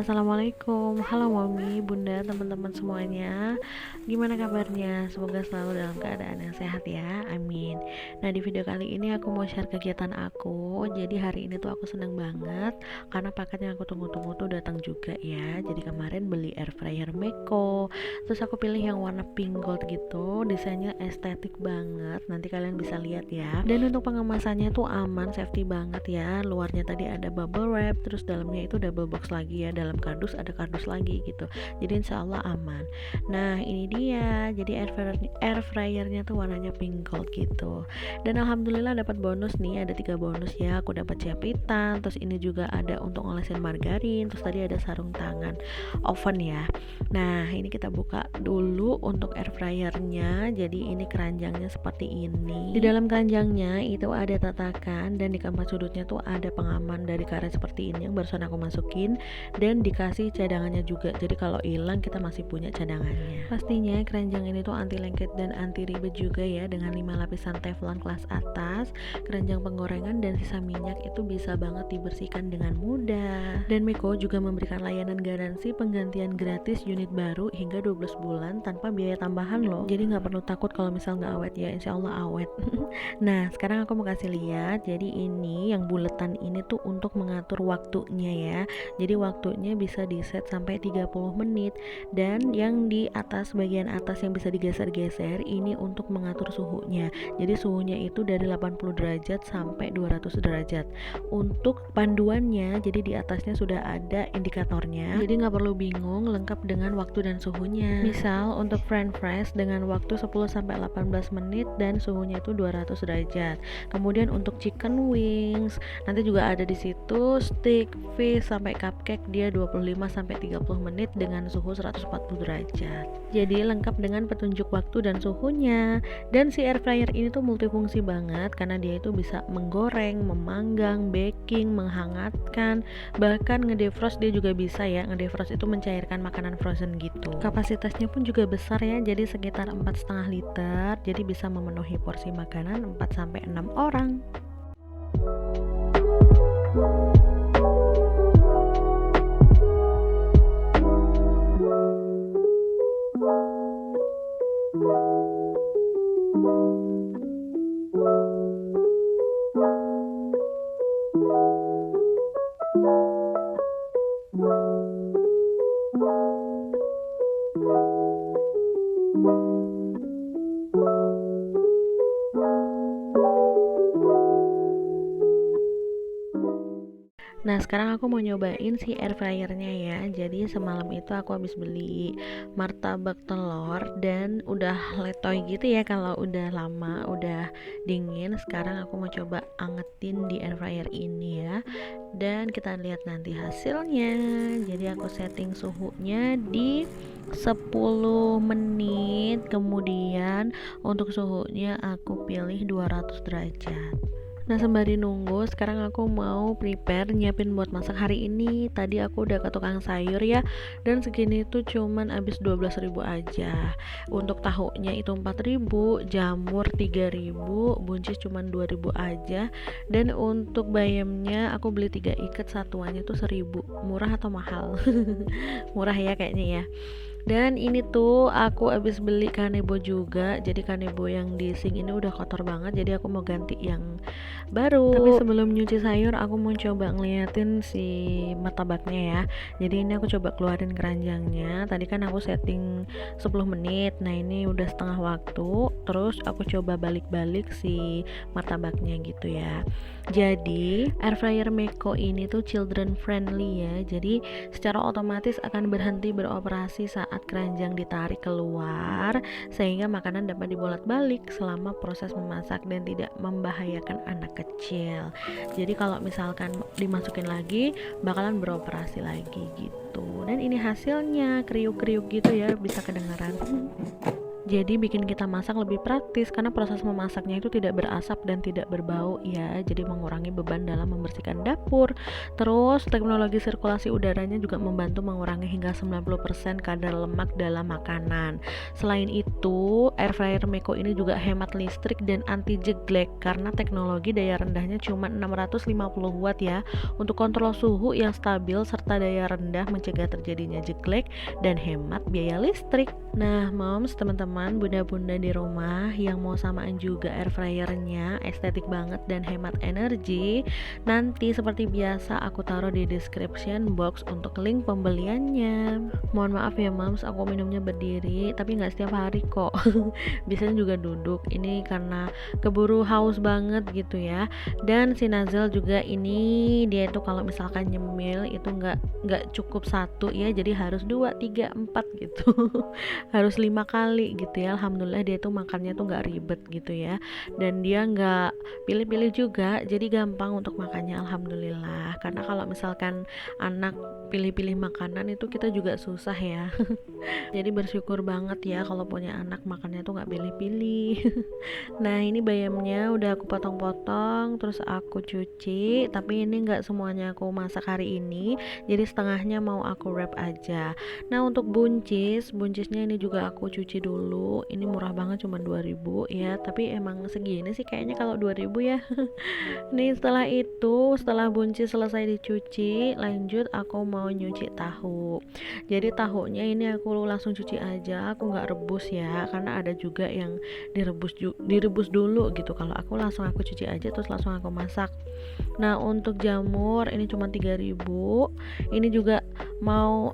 Assalamualaikum, halo mami, bunda, teman-teman semuanya. Gimana kabarnya? Semoga selalu dalam keadaan yang sehat ya, amin. Nah, di video kali ini aku mau share kegiatan aku. Jadi hari ini tuh aku seneng banget karena paket yang aku tunggu-tunggu tuh datang juga ya. Jadi kemarin beli air fryer Meko, terus aku pilih yang warna pink gold gitu, desainnya estetik banget. Nanti kalian bisa lihat ya. Dan untuk pengemasannya tuh aman, safety banget ya. Luarnya tadi ada bubble wrap, terus dalamnya itu double box lagi ya, dalam kardus ada kardus lagi gitu, jadi insya Allah aman. Nah ini dia, jadi air fryernya tuh warnanya pink gold gitu, dan alhamdulillah dapat bonus nih, ada 3 bonus ya. Aku dapat japitan, terus ini juga ada untuk ngolesin margarin, terus tadi ada sarung tangan oven ya. Nah ini kita buka dulu untuk air fryernya. Jadi ini keranjangnya seperti ini, di dalam keranjangnya itu ada tatakan, dan di keempat sudutnya tuh ada pengaman dari karet seperti ini yang barusan aku masukin, dan dikasih cadangannya juga, jadi kalau hilang kita masih punya cadangannya. Pastinya keranjang ini tuh anti lengket dan anti ribet juga ya, dengan 5 lapisan teflon kelas atas. Keranjang penggorengan dan sisa minyak itu bisa banget dibersihkan dengan mudah. Dan Meko juga memberikan layanan garansi penggantian gratis unit baru hingga 12 bulan tanpa biaya tambahan loh, jadi nggak perlu takut kalau misal nggak awet ya, insya Allah awet. Nah sekarang aku mau kasih lihat, jadi ini yang buletan ini tuh untuk mengatur waktunya ya. Jadi waktunya bisa di set sampai 30 menit, dan yang di atas, bagian atas yang bisa digeser-geser ini untuk mengatur suhunya. Jadi suhunya itu dari 80 derajat sampai 200 derajat. Untuk panduannya, jadi di atasnya sudah ada indikatornya, jadi nggak perlu bingung, lengkap dengan waktu dan suhunya. Misal untuk french fries dengan waktu 10 sampai 18 menit dan suhunya itu 200 derajat. Kemudian untuk chicken wings nanti juga ada di situ, steak, fish sampai cupcake dia 25 sampai 30 menit dengan suhu 140 derajat. Jadi lengkap dengan petunjuk waktu dan suhunya. Dan si air fryer ini tuh multifungsi banget karena dia itu bisa menggoreng, memanggang, baking, menghangatkan, bahkan ngedefrost dia juga bisa ya. Ngedefrost itu mencairkan makanan frozen gitu. Kapasitasnya pun juga besar ya, jadi sekitar 4,5 liter. Jadi bisa memenuhi porsi makanan 4 sampai 6 orang. Nah sekarang aku mau nyobain si air fryernya ya. Jadi semalam itu aku habis beli martabak telur dan udah letoy gitu ya kalau udah lama, udah dingin. Sekarang aku mau coba angetin di air fryer ini ya, dan kita lihat nanti hasilnya. Jadi aku setting suhunya di 10 menit, kemudian untuk suhunya aku pilih 200 derajat. Nah sembari nunggu, sekarang aku mau prepare nyiapin buat masak hari ini. Tadi aku udah ke tukang sayur ya, dan segini tuh cuman habis 12.000 aja. Untuk tahunya itu 4.000, jamur 3.000, buncis cuman 2.000 aja. Dan untuk bayamnya aku beli 3 ikat, satuannya tuh 1.000. Murah atau mahal? Murah ya kayaknya ya. Dan ini tuh aku habis beli kanebo juga. Jadi kanebo yang di sink ini udah kotor banget, jadi aku mau ganti yang baru. Tapi sebelum nyuci sayur aku mau coba ngeliatin si martabaknya ya. Jadi ini aku coba keluarin keranjangnya. Tadi kan aku setting 10 menit. Nah ini udah setengah waktu. Terus aku coba balik-balik si martabaknya gitu ya. Jadi air fryer Meko ini tuh children friendly ya. Jadi secara otomatis akan berhenti beroperasi saat keranjang ditarik keluar, sehingga makanan dapat dibolak-balik selama proses memasak dan tidak membahayakan anak kecil. Jadi kalau misalkan dimasukin lagi bakalan beroperasi lagi gitu. Dan ini hasilnya kriuk-kriuk gitu ya, bisa kedengaran. Jadi bikin kita masak lebih praktis karena proses memasaknya itu tidak berasap dan tidak berbau ya. Jadi mengurangi beban dalam membersihkan dapur. Terus teknologi sirkulasi udaranya juga membantu mengurangi hingga 90% kadar lemak dalam makanan. Selain itu, air fryer Meko ini juga hemat listrik dan anti jeglek karena teknologi daya rendahnya cuma 650 watt ya, untuk kontrol suhu yang stabil serta daya rendah mencegah terjadinya jeglek dan hemat biaya listrik. Nah, moms, teman-teman, bunda-bunda di rumah yang mau samaan juga air fryernya, estetik banget dan hemat energi, nanti seperti biasa aku taruh di description box untuk link pembeliannya. Mohon maaf ya moms, aku minumnya berdiri, tapi nggak setiap hari kok. Biasanya juga duduk. Ini karena keburu haus banget gitu ya. Dan si Nazel juga ini dia itu kalau misalkan nyemil itu nggak cukup satu ya, jadi harus 2, 3, 4 gitu. Harus 5 kali gitu ya. Alhamdulillah dia tuh makannya tuh nggak ribet gitu ya, dan dia nggak pilih-pilih juga, jadi gampang untuk makannya. Alhamdulillah, karena kalau misalkan anak pilih-pilih makanan itu kita juga susah ya. Jadi bersyukur banget ya kalau punya anak makannya tuh nggak pilih-pilih. Nah, ini bayamnya udah aku potong-potong terus aku cuci, tapi ini nggak semuanya aku masak hari ini, jadi setengahnya mau aku wrap aja. Nah, untuk buncisnya ini juga aku cuci dulu. Ini murah banget, cuma 2000 ya, tapi emang segini sih kayaknya kalau 2000 ya. Nih setelah buncis selesai dicuci, lanjut aku mau nyuci tahu. Jadi tahunya ini aku langsung cuci aja, aku nggak rebus ya, karena ada juga yang direbus dulu gitu. Kalau aku langsung aku cuci aja terus langsung aku masak. Nah, untuk jamur ini cuma 3000. Ini juga mau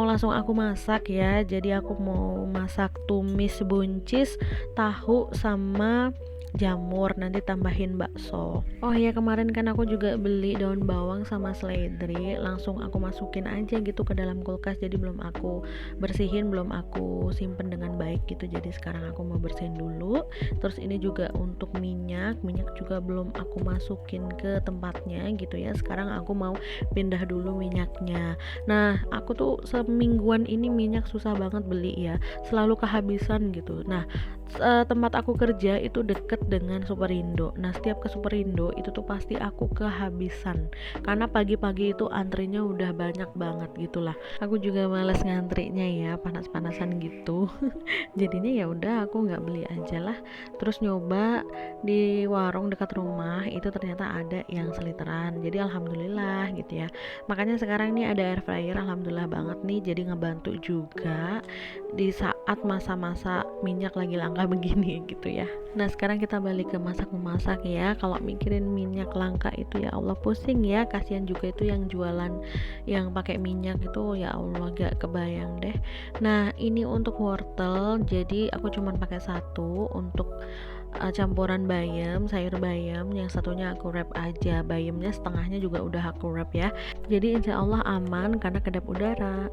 langsung aku masak ya. Jadi aku mau masak tumis buncis, tahu sama jamur, nanti tambahin bakso. Oh ya, kemarin kan aku juga beli daun bawang sama seledri, langsung aku masukin aja gitu ke dalam kulkas, jadi belum aku bersihin, belum aku simpen dengan baik gitu. Jadi sekarang aku mau bersihin dulu. Terus ini juga untuk minyak juga belum aku masukin ke tempatnya gitu ya. Sekarang aku mau pindah dulu minyaknya. Nah, aku tuh semingguan ini minyak susah banget beli ya, selalu kehabisan gitu. Nah, tempat aku kerja itu deket dengan Superindo. Nah, setiap ke Superindo itu tuh pasti aku kehabisan karena pagi-pagi itu antrinya udah banyak banget gitulah. Aku juga males ngantrinya ya, panas-panasan gitu. Jadinya ya udah aku nggak beli aja lah. Terus nyoba di warung dekat rumah itu ternyata ada yang seliteran, jadi alhamdulillah gitu ya. Makanya sekarang nih ada air fryer, alhamdulillah banget nih, jadi ngebantu juga di saat masa-masa minyak lagi langka begini gitu ya. Nah, sekarang kita balik ke masak-memasak ya. Kalau mikirin minyak langka itu ya Allah pusing ya, kasihan juga itu yang jualan yang pakai minyak itu, ya Allah gak kebayang deh. Nah, ini untuk wortel, jadi aku cuman pakai satu untuk campuran bayam, sayur bayam, yang satunya aku wrap aja. Bayamnya setengahnya juga udah aku wrap ya, jadi insya Allah aman karena kedap udara.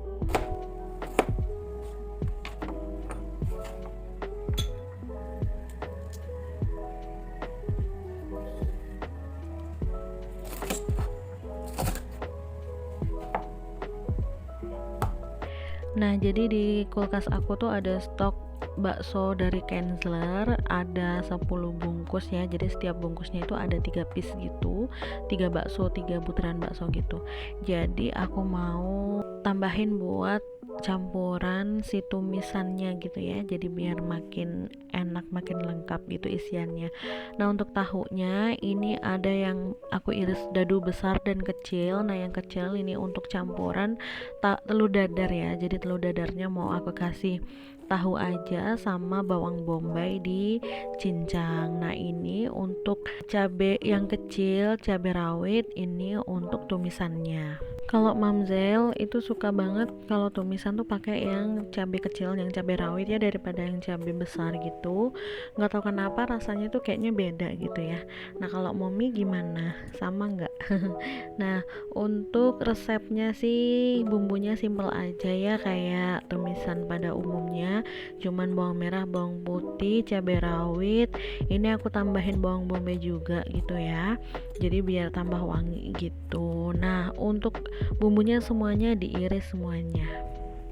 Nah, jadi di kulkas aku tuh ada stok bakso dari Kenzler, ada 10 bungkus ya. Jadi setiap bungkusnya itu ada 3 piece gitu, 3 bakso, 3 butiran bakso gitu. Jadi aku mau tambahin buat campuran si tumisannya gitu ya, jadi biar makin enak, makin lengkap gitu isiannya. Nah, untuk tahunya ini ada yang aku iris dadu besar dan kecil. Nah, yang kecil ini untuk campuran telur dadar ya, jadi telur dadarnya mau aku kasih tahu aja sama bawang bombay dicincang. Nah, ini untuk cabai yang kecil, cabai rawit, ini untuk tumisannya. Kalau Mamzel itu suka banget kalau tumisan tuh pakai yang cabai kecil, yang cabai rawit ya, daripada yang cabai besar gitu. Nggak tahu kenapa rasanya tuh kayaknya beda gitu ya. Nah, kalau Mommy gimana? Sama nggak? Nah, untuk resepnya sih bumbunya simple aja ya, kayak tumisan pada umumnya. Cuman bawang merah, bawang putih, cabai rawit. Ini aku tambahin bawang bombay juga gitu ya, jadi biar tambah wangi gitu. Nah, untuk bumbunya semuanya diiris semuanya.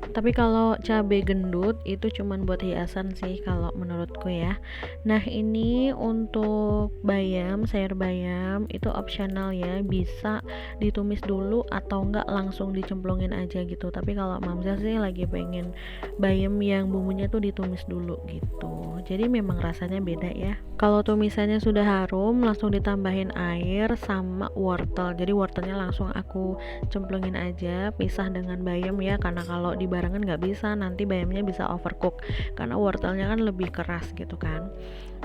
Tapi kalau cabai gendut itu cuman buat hiasan sih kalau menurutku ya. Nah, ini untuk bayam, sayur bayam itu opsional ya, bisa ditumis dulu atau enggak langsung dicemplungin aja gitu. Tapi kalau Mamza sih lagi pengen bayam yang bumbunya tuh ditumis dulu gitu. Jadi memang rasanya beda ya. Kalau tumisannya sudah harum, langsung ditambahin air sama wortel. Jadi wortelnya langsung aku cemplungin aja, pisah dengan bayam ya, karena kalau dibarengan nggak bisa, nanti bayamnya bisa overcook karena wortelnya kan lebih keras gitu kan.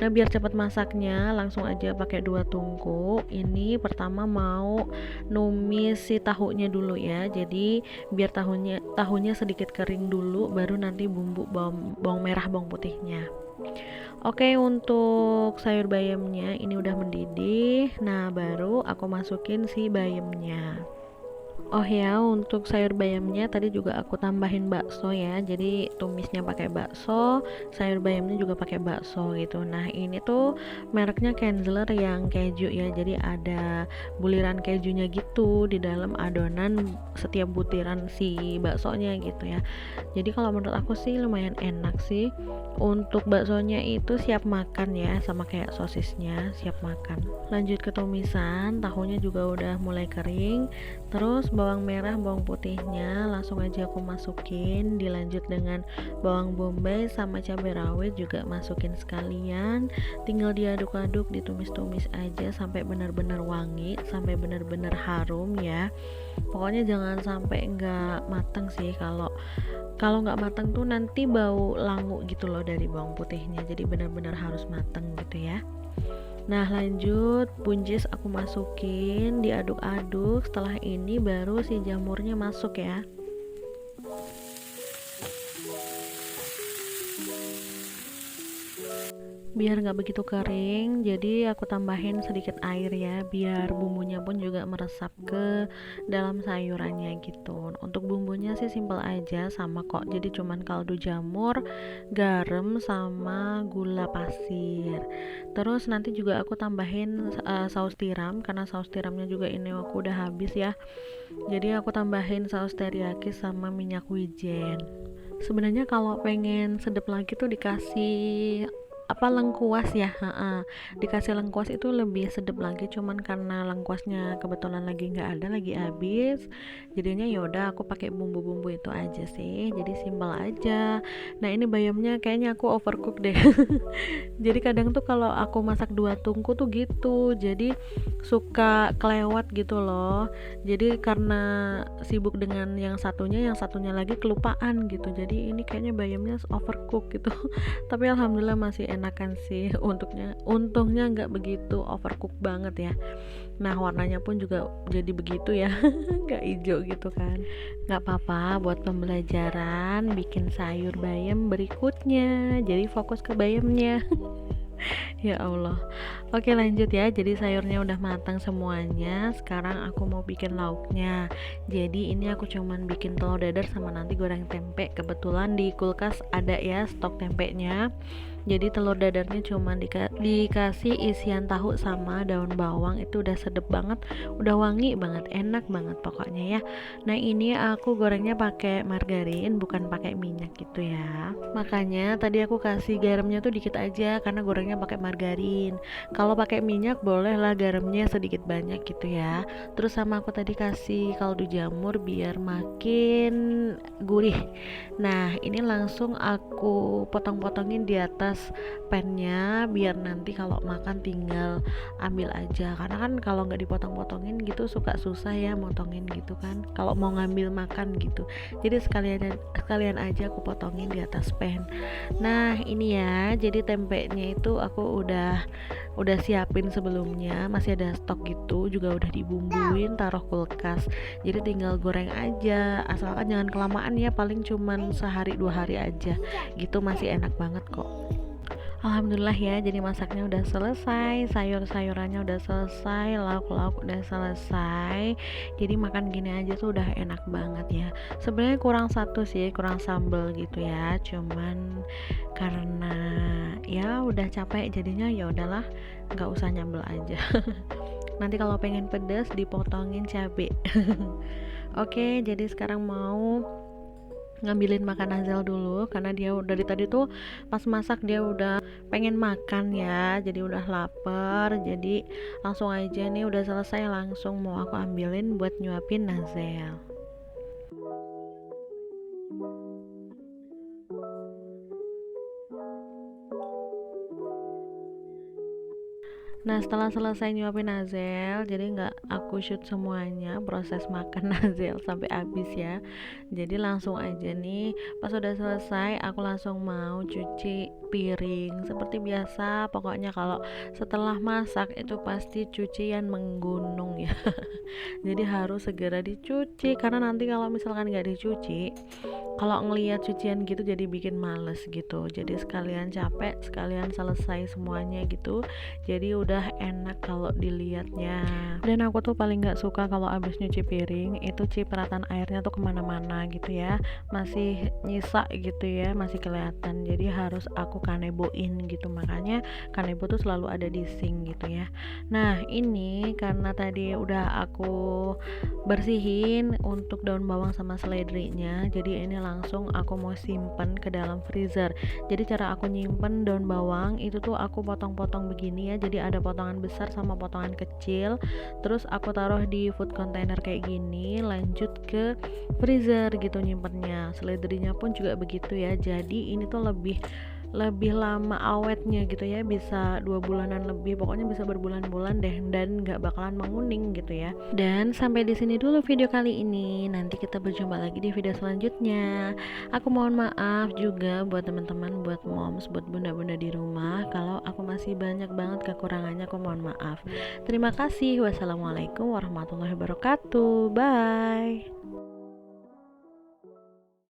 Nah, biar cepat masaknya langsung aja pakai 2 tungku. Ini pertama mau numis si tahunya dulu ya, jadi biar tahunya sedikit kering dulu, baru nanti bumbu bawang merah bawang putihnya. Oke, untuk sayur bayamnya ini udah mendidih. Nah, baru aku masukin si bayamnya. Oh ya, untuk sayur bayamnya tadi juga aku tambahin bakso ya. Jadi tumisnya pakai bakso, sayur bayamnya juga pakai bakso gitu. Nah, ini tuh mereknya Kenzler yang keju ya. Jadi ada buliran kejunya gitu di dalam adonan setiap butiran si baksonya gitu ya. Jadi kalau menurut aku sih lumayan enak sih. Untuk baksonya itu siap makan ya, sama kayak sosisnya siap makan. Lanjut ke tumisan, tahunya juga udah mulai kering. Terus bawang merah, bawang putihnya langsung aja aku masukin, dilanjut dengan bawang bombay sama cabai rawit juga masukin sekalian. Tinggal diaduk-aduk, ditumis-tumis aja sampai benar-benar wangi, sampai benar-benar harum ya. Pokoknya jangan sampai nggak matang sih. Kalau nggak matang tuh nanti bau langu gitu loh dari bawang putihnya. Jadi benar-benar harus matang gitu ya. Nah, lanjut buncis aku masukin, diaduk-aduk. Setelah ini baru si jamurnya masuk ya. Biar nggak begitu kering, jadi aku tambahin sedikit air ya, biar bumbunya pun juga meresap ke dalam sayurannya gitu. Untuk bumbunya sih simple aja, sama kok, jadi cuman kaldu jamur, garam sama gula pasir. Terus nanti juga aku tambahin saus tiram, karena saus tiramnya juga ini aku udah habis ya. Jadi aku tambahin saus teriyaki sama minyak wijen. Sebenarnya kalau pengen sedep lagi tuh dikasih lengkuas ya, dikasih lengkuas itu lebih sedep lagi, cuman karena lengkuasnya kebetulan lagi nggak ada, lagi habis, jadinya yaudah aku pakai bumbu-bumbu itu aja sih, jadi simpel aja. Nah, ini bayamnya kayaknya aku overcook deh. Jadi kadang tuh kalau aku masak 2 tungku tuh gitu, jadi suka kelewat gitu loh. Jadi karena sibuk dengan yang satunya lagi kelupaan gitu, jadi ini kayaknya bayamnya overcook gitu. Tapi alhamdulillah masih enakan sih. Untungnya nggak begitu overcook banget ya. Nah, warnanya pun juga jadi begitu ya. Nggak hijau gitu kan. Nggak apa-apa, buat pembelajaran bikin sayur bayam berikutnya, jadi fokus ke bayamnya. Ya Allah. Oke, lanjut ya. Jadi sayurnya udah matang semuanya. Sekarang aku mau bikin lauknya. Jadi ini aku cuman bikin telur dadar sama nanti goreng tempe. Kebetulan di kulkas ada ya stok tempenya. Jadi telur dadarnya cuman dikasih isian tahu sama daun bawang, itu udah sedep banget, udah wangi banget, enak banget pokoknya ya. Nah, ini aku gorengnya pakai margarin, bukan pakai minyak gitu ya. Makanya tadi aku kasih garamnya tuh dikit aja karena gorengnya pakai margarin. Kalau pakai minyak boleh lah garamnya sedikit banyak gitu ya. Terus sama aku tadi kasih kaldu jamur biar makin gurih. Nah, ini langsung aku potong-potongin di atas pannya biar nanti kalau makan tinggal ambil aja, karena kan kalau nggak dipotong-potongin gitu suka susah ya motongin gitu kan kalau mau ngambil makan gitu. Jadi sekalian aja aku potongin di atas pan. Nah, ini ya, jadi tempenya itu aku udah siapin sebelumnya, masih ada stok gitu, juga udah dibumbuin, taruh kulkas, jadi tinggal goreng aja, asalkan jangan kelamaan ya, paling cuman sehari 2 hari aja gitu, masih enak banget kok. Alhamdulillah ya, jadi masaknya udah selesai, sayur-sayurannya udah selesai, lauk-lauk udah selesai. Jadi makan gini aja tuh udah enak banget ya. Sebenarnya kurang satu sih, kurang sambal gitu ya. Cuman karena ya udah capek jadinya ya udahlah, nggak usah nyambel aja. Nanti kalau pengen pedas dipotongin cabe. Oke, jadi sekarang mau ngambilin makan Nazel dulu karena dia dari tadi tuh pas masak dia udah pengen makan ya, jadi udah lapar. Jadi langsung aja nih udah selesai langsung mau aku ambilin buat nyuapin Nazel. Nah setelah selesai nyuapin Nazel, jadi nggak aku shoot semuanya proses makan Nazel sampai habis ya. Jadi langsung aja nih, pas udah selesai aku langsung mau cuci piring seperti biasa. Pokoknya kalau setelah masak itu pasti cucian menggunung ya. Jadi harus segera dicuci karena nanti kalau misalkan nggak dicuci, kalau ngelihat cucian gitu jadi bikin males gitu. Jadi sekalian capek sekalian selesai semuanya gitu, jadi udah enak kalau dilihatnya. Dan aku tuh paling nggak suka kalau abis nyuci piring itu cipratan airnya tuh kemana-mana gitu ya, masih nyisa gitu ya, masih kelihatan. Jadi harus aku kaneboin gitu, makanya kanebo tuh selalu ada di sink gitu ya. Nah ini karena tadi udah aku bersihin untuk daun bawang sama seledrinya, jadi ini langsung aku mau simpen ke dalam freezer. Jadi cara aku nyimpen daun bawang itu tuh aku potong-potong begini ya, jadi ada potongan besar sama potongan kecil, terus aku taruh di food container kayak gini, lanjut ke freezer gitu nyimpennya. Seledrinya pun juga begitu ya, jadi ini tuh lebih lama awetnya gitu ya, bisa 2 bulanan lebih, pokoknya bisa berbulan-bulan deh dan nggak bakalan menguning gitu ya. Dan sampai di sini dulu video kali ini, nanti kita berjumpa lagi di video selanjutnya. Aku mohon maaf juga buat teman-teman, buat moms, buat bunda-bunda di rumah kalau aku masih banyak banget kekurangannya, aku mohon maaf. Terima kasih. Wassalamualaikum warahmatullahi wabarakatuh. Bye.